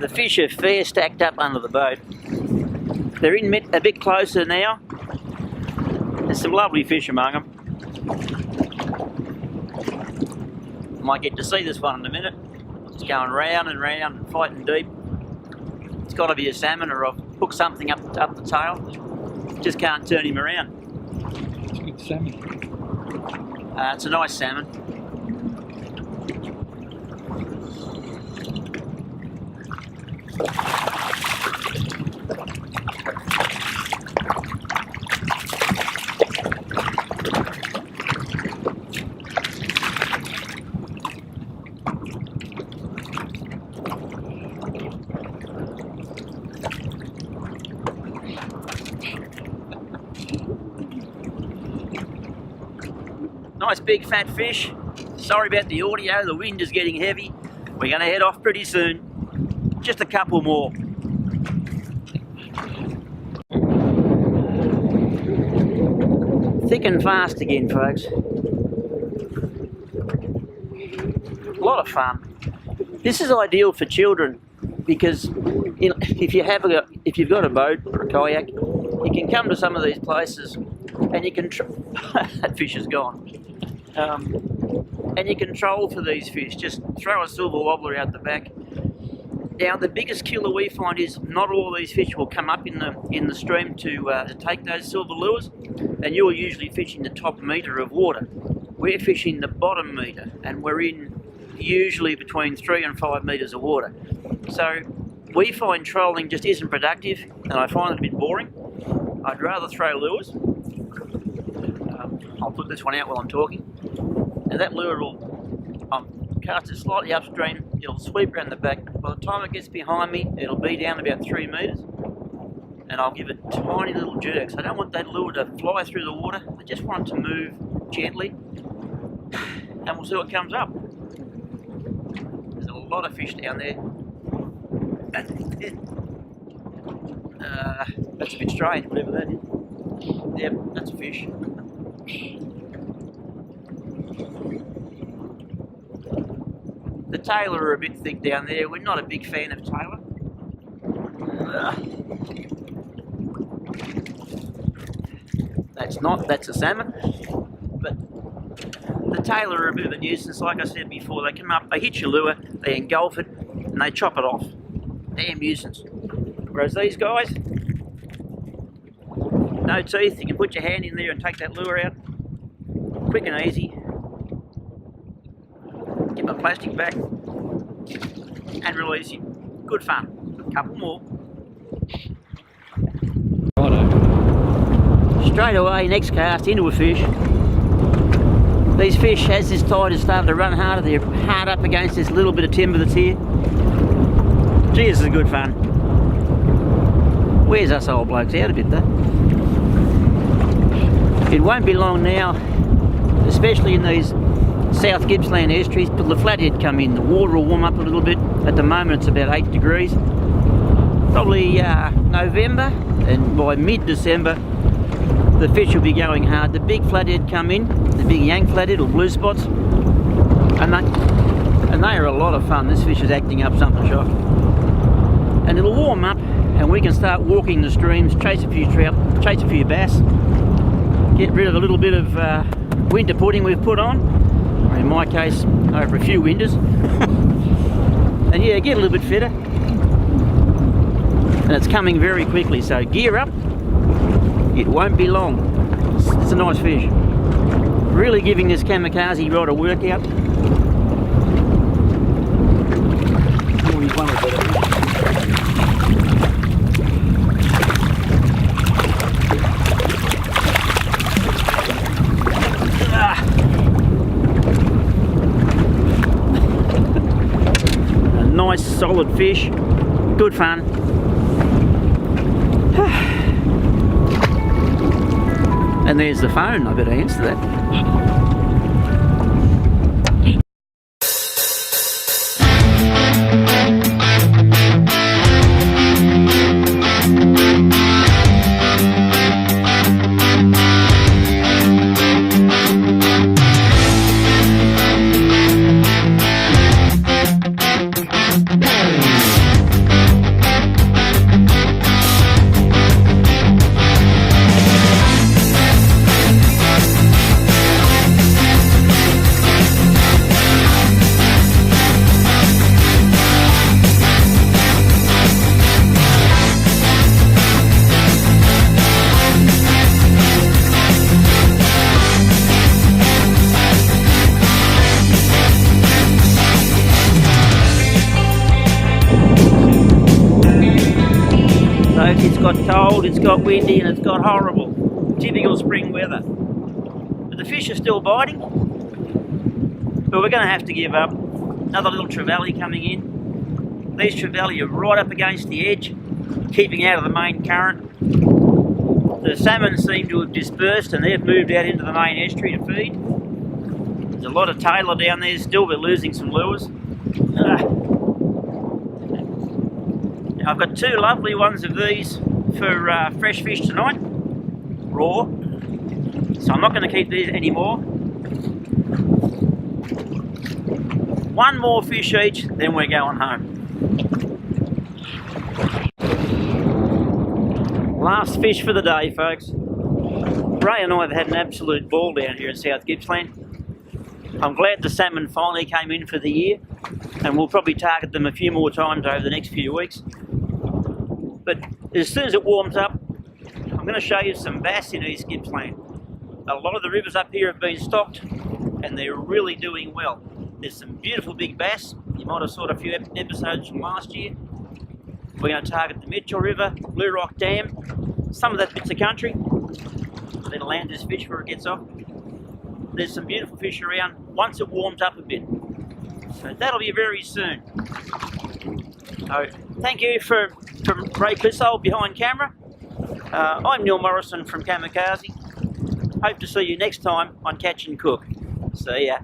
The fish are fair stacked up under the boat. They're in a bit closer now. There's some lovely fish among them. Might get to see this one in a minute. It's going round and round and fighting deep. It's got to be a salmon, or I've hooked something up the tail. Just can't turn him around. It's a good salmon. It's a nice salmon. Nice big fat fish. Sorry about the audio, the wind is getting heavy. We're going to head off pretty soon. Just a couple more. Thick and fast again, folks. A lot of fun. This is ideal for children because if you've got a boat or a kayak, you can come to some of these places and you can that fish is gone. And you can troll for these fish. Just throw a silver wobbler out the back. Now the biggest killer we find is not all these fish will come up in the stream to take those silver lures, and you're usually fishing the top metre of water. We're fishing the bottom metre, and we're in usually between 3 and 5 metres of water. So we find trolling just isn't productive, and I find it a bit boring. I'd rather throw lures. I'll put this one out while I'm talking. And that lure will cast it slightly upstream, it'll sweep around the back. By the time it gets behind me, it'll be down about 3 metres. And I'll give it tiny little jerks. I don't want that lure to fly through the water, I just want it to move gently. And we'll see what comes up. There's a lot of fish down there. That's a bit strange, whatever that is. Yep, that's a fish. The tailor are a bit thick down there. We're not a big fan of tailor. That's a salmon. But the tailor are a bit of a nuisance. Like I said before, they come up, they hit your lure, they engulf it, and they chop it off. Damn nuisance. Whereas these guys, no teeth, you can put your hand in there and take that lure out. Quick and easy. Get my plastic back and release him. Good fun. A couple more. Righto. Straight away, next cast into a fish. These fish, as this tide has started to run harder, they're hard up against this little bit of timber that's here. Gee, this is good fun. Where's us old blokes out a bit though? It won't be long now, especially in these South Gippsland estuaries, till the flathead come in. The water will warm up a little bit. At the moment it's about 8 degrees. Probably November, and by mid-December the fish will be going hard. The big flathead come in, the big young flathead or blue spots, and they are a lot of fun. This fish is acting up something shock. And it'll warm up and we can start walking the streams, chase a few trout, chase a few bass, get rid of a little bit of winter pudding we've put on, or in my case over a few winters. And yeah, get a little bit fitter. And it's coming very quickly, so gear up, it won't be long. It's a nice fish. Really giving this Kamikaze rod a workout. Oh, he's one of the better. A nice solid fish, good fun. And there's the phone, I better answer that. It's got cold, it's got windy, and it's got horrible. Typical spring weather. But the fish are still biting. But we're going to have to give up. Another little trevally coming in. These trevally are right up against the edge, keeping out of the main current. The salmon seem to have dispersed and they've moved out into the main estuary to feed. There's a lot of tailor down there still, we're losing some lures. Now I've got two lovely ones of these for fresh fish tonight, raw. So I'm not going to keep these anymore. One more fish each, then we're going home. Last fish for the day, folks. Ray and I have had an absolute ball down here in South Gippsland. I'm glad the salmon finally came in for the year, and we'll probably target them a few more times over the next few weeks. But as soon as it warms up, I'm going to show you some bass in East Gippsland. A lot of the rivers up here have been stocked, and they're really doing well. There's some beautiful big bass. You might have saw a few episodes from last year. We're going to target the Mitchell River, Blue Rock Dam, some of that bits of country. Then land this fish before it gets off. There's some beautiful fish around once it warms up a bit. So that'll be very soon. So thank you from Ray Clissold behind camera. I'm Neil Morrison from Kamikaze. Hope to see you next time on Catch and Cook. See ya.